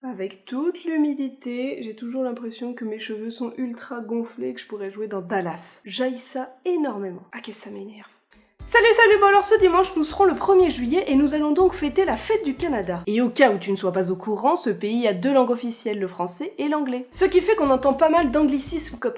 Avec toute l'humidité, j'ai toujours l'impression que mes cheveux sont ultra gonflés et que je pourrais jouer dans Dallas. J'haïs ça énormément. Ah, qu'est-ce que ça m'énerve. Salut, bon alors ce dimanche nous serons le 1er juillet et nous allons donc fêter la fête du Canada. Et au cas où tu ne sois pas au courant, ce pays a 2 langues officielles, le français et l'anglais. Ce qui fait qu'on entend pas mal d'anglicismes comme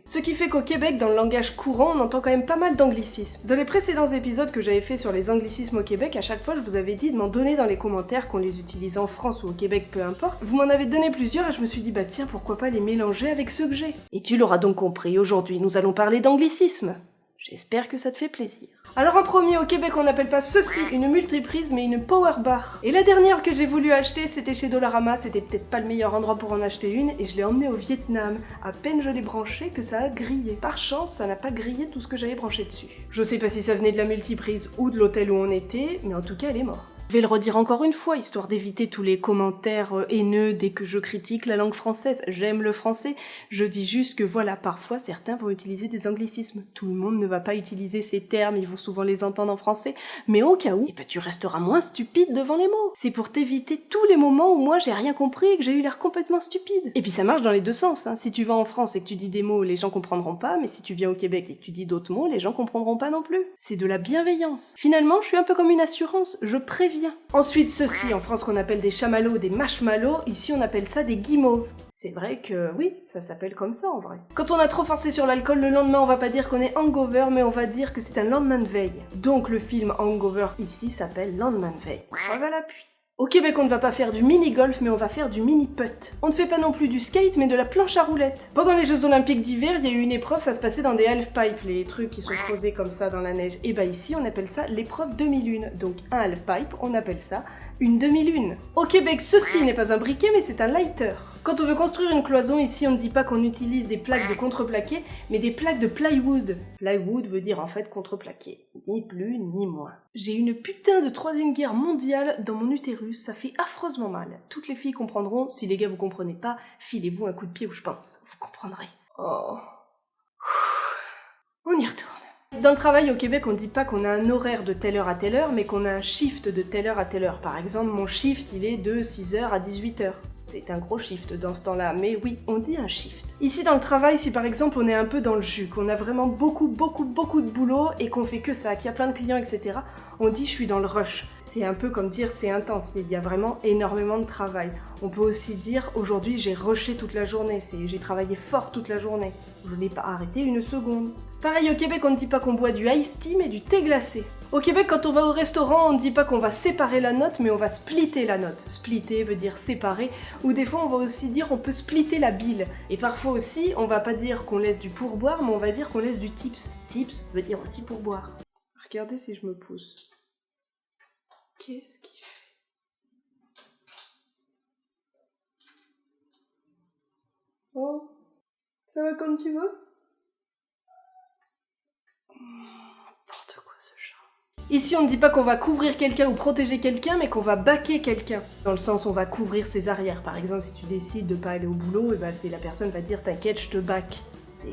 ce qui fait qu'au Québec, dans le langage courant, on entend quand même pas mal d'anglicismes. Dans les précédents épisodes que j'avais fait sur les anglicismes au Québec, à chaque fois je vous avais dit de m'en donner dans les commentaires, qu'on les utilise en France ou au Québec, peu importe. Vous m'en avez donné plusieurs et je me suis dit bah tiens, pourquoi pas les mélanger avec ceux que j'ai. Et tu l'auras donc compris, aujourd'hui nous allons parler d'anglicisme. J'espère que ça te fait plaisir. Alors en premier, au Québec, on n'appelle pas ceci une multiprise, mais une power bar. Et la dernière que j'ai voulu acheter, c'était chez Dollarama. C'était peut-être pas le meilleur endroit pour en acheter une, et je l'ai emmenée au Vietnam. À peine je l'ai branchée que ça a grillé. Par chance, ça n'a pas grillé tout ce que j'avais branché dessus. Je sais pas si ça venait de la multiprise ou de l'hôtel où on était, mais en tout cas, elle est morte. Je vais le redire encore une fois, histoire d'éviter tous les commentaires haineux dès que je critique la langue française. J'aime le français, je dis juste que voilà, parfois certains vont utiliser des anglicismes. Tout le monde ne va pas utiliser ces termes, ils vont souvent les entendre en français, mais au cas où, tu resteras moins stupide devant les mots. C'est pour t'éviter tous les moments où moi j'ai rien compris et que j'ai eu l'air complètement stupide. Et puis ça marche dans les deux sens, hein. Si tu vas en France et que tu dis des mots, les gens comprendront pas, mais si tu viens au Québec et que tu dis d'autres mots, les gens comprendront pas non plus. C'est de la bienveillance. Finalement, je suis un peu comme une assurance, je préviens. Ensuite, ceci, en France qu'on appelle des chamallows, des marshmallows, ici on appelle ça des guimauves. C'est vrai que oui, ça s'appelle comme ça en vrai. Quand on a trop forcé sur l'alcool, le lendemain on va pas dire qu'on est hangover, mais on va dire que c'est un lendemain de veille. Donc le film Hangover ici s'appelle Lendemain de veille. Preuve à l'appui. Au Québec, on ne va pas faire du mini-golf, mais on va faire du mini-putt. On ne fait pas non plus du skate, mais de la planche à roulettes. Pendant les Jeux Olympiques d'hiver, il y a eu une épreuve, ça se passait dans des half-pipes, les trucs qui sont creusés comme ça dans la neige. Et bah ici, on appelle ça l'épreuve demi-lune. Donc un half-pipe, on appelle ça une demi-lune. Au Québec, ceci n'est pas un briquet, mais c'est un lighter. Quand on veut construire une cloison, ici on ne dit pas qu'on utilise des plaques de contreplaqué, mais des plaques de plywood. Plywood veut dire en fait contreplaqué. Ni plus ni moins. J'ai une putain de 3e guerre mondiale dans mon utérus, ça fait affreusement mal. Toutes les filles comprendront, si les gars vous comprenez pas, filez-vous un coup de pied où je pense. Vous comprendrez. Oh. On y retourne. Dans le travail au Québec, on dit pas qu'on a un horaire de telle heure à telle heure, mais qu'on a un shift de telle heure à telle heure. Par exemple, mon shift, il est de 6h à 18h. C'est un gros shift dans ce temps-là, mais oui, on dit un shift. Ici, dans le travail, si par exemple on est un peu dans le jus, qu'on a vraiment beaucoup de boulot et qu'on fait que ça, qu'il y a plein de clients, etc., on dit je suis dans le rush. C'est un peu comme dire c'est intense, il y a vraiment énormément de travail. On peut aussi dire aujourd'hui j'ai rushé toute la journée, j'ai travaillé fort toute la journée. Je n'ai pas arrêté une seconde. Pareil au Québec, on ne dit pas qu'on boit du iced tea, mais du thé glacé. Au Québec, quand on va au restaurant, on ne dit pas qu'on va séparer la note, mais on va splitter la note. Splitter veut dire séparer, ou des fois on va aussi dire on peut splitter la bille. Et parfois aussi, on va pas dire qu'on laisse du pourboire, mais on va dire qu'on laisse du tips. Tips veut dire aussi pourboire. Regardez si je me pousse. Qu'est-ce qu'il fait? Oh, ça va comme tu veux? N'importe quoi ce chat. Ici, on ne dit pas qu'on va couvrir quelqu'un ou protéger quelqu'un, mais qu'on va baquer quelqu'un. Dans le sens, on va couvrir ses arrières. Par exemple, si tu décides de pas aller au boulot, et c'est la personne va dire t'inquiète, je te baque.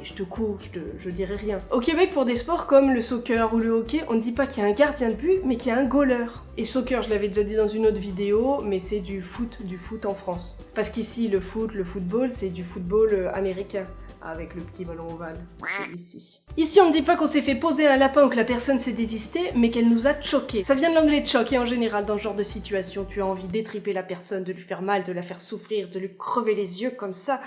Je te couvre, je dirai rien. Au Québec, pour des sports comme le soccer ou le hockey, on ne dit pas qu'il y a un gardien de but, mais qu'il y a un goaler. Et soccer, je l'avais déjà dit dans une autre vidéo, mais c'est du foot en France. Parce qu'ici, le football, c'est du football américain. Avec le petit ballon ovale, celui-ci. Ici, on ne dit pas qu'on s'est fait poser un lapin ou que la personne s'est désistée, mais qu'elle nous a choqués. Ça vient de l'anglais choquer en général dans ce genre de situation. Tu as envie d'étriper la personne, de lui faire mal, de la faire souffrir, de lui crever les yeux comme ça.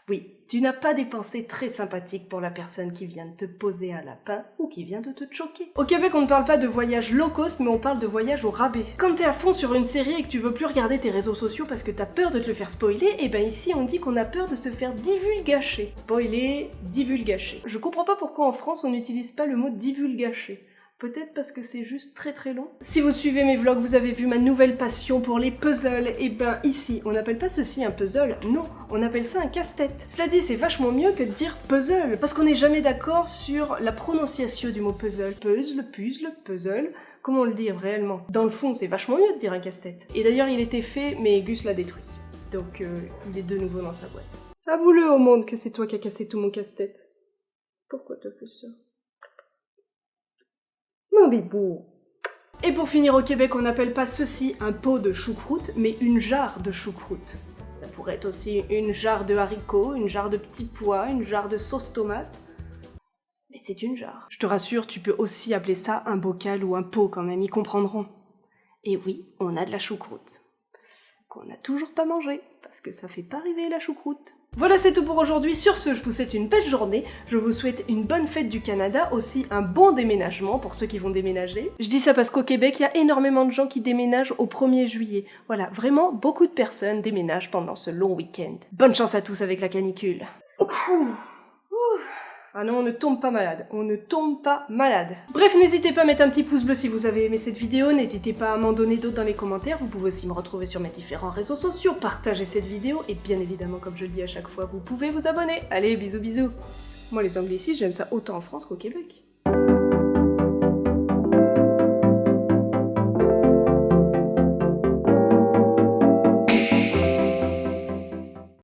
Oui, tu n'as pas des pensées très sympathiques pour la personne qui vient de te poser un lapin ou qui vient de te choquer. Au Québec, on ne parle pas de voyage low cost, mais on parle de voyage au rabais. Quand t'es à fond sur une série et que tu veux plus regarder tes réseaux sociaux parce que t'as peur de te le faire spoiler, et ici on dit qu'on a peur de se faire divulgacher. Spoiler, divulgacher. Je comprends pas pourquoi en France on n'utilise pas le mot divulgacher. Peut-être parce que c'est juste très long. Si vous suivez mes vlogs, vous avez vu ma nouvelle passion pour les puzzles. Et ici, on n'appelle pas ceci un puzzle, non, on appelle ça un casse-tête. Cela dit, c'est vachement mieux que de dire puzzle, parce qu'on n'est jamais d'accord sur la prononciation du mot puzzle. Puzzle, comment le dire réellement? Dans le fond, c'est vachement mieux de dire un casse-tête. Et d'ailleurs, il était fait, mais Gus l'a détruit. Donc, il est de nouveau dans sa boîte. Avoue-le au monde que c'est toi qui as cassé tout mon casse-tête. Pourquoi t'as fait ça? Mon bibou. Et pour finir, au Québec, on n'appelle pas ceci un pot de choucroute, mais une jarre de choucroute. Ça pourrait être aussi une jarre de haricots, une jarre de petits pois, une jarre de sauce tomate. Mais c'est une jarre. Je te rassure, tu peux aussi appeler ça un bocal ou un pot quand même, ils comprendront. Et oui, on a de la choucroute. Qu'on n'a toujours pas mangé, parce que ça fait pas arriver la choucroute. Voilà, c'est tout pour aujourd'hui. Sur ce, je vous souhaite une belle journée. Je vous souhaite une bonne fête du Canada, aussi un bon déménagement pour ceux qui vont déménager. Je dis ça parce qu'au Québec, il y a énormément de gens qui déménagent au 1er juillet. Voilà, vraiment, beaucoup de personnes déménagent pendant ce long week-end. Bonne chance à tous avec la canicule. Ah non, on ne tombe pas malade. On ne tombe pas malade. Bref, n'hésitez pas à mettre un petit pouce bleu si vous avez aimé cette vidéo. N'hésitez pas à m'en donner d'autres dans les commentaires. Vous pouvez aussi me retrouver sur mes différents réseaux sociaux, partager cette vidéo et bien évidemment, comme je le dis à chaque fois, vous pouvez vous abonner. Allez, bisous bisous. Moi, les anglicismes, j'aime ça autant en France qu'au Québec.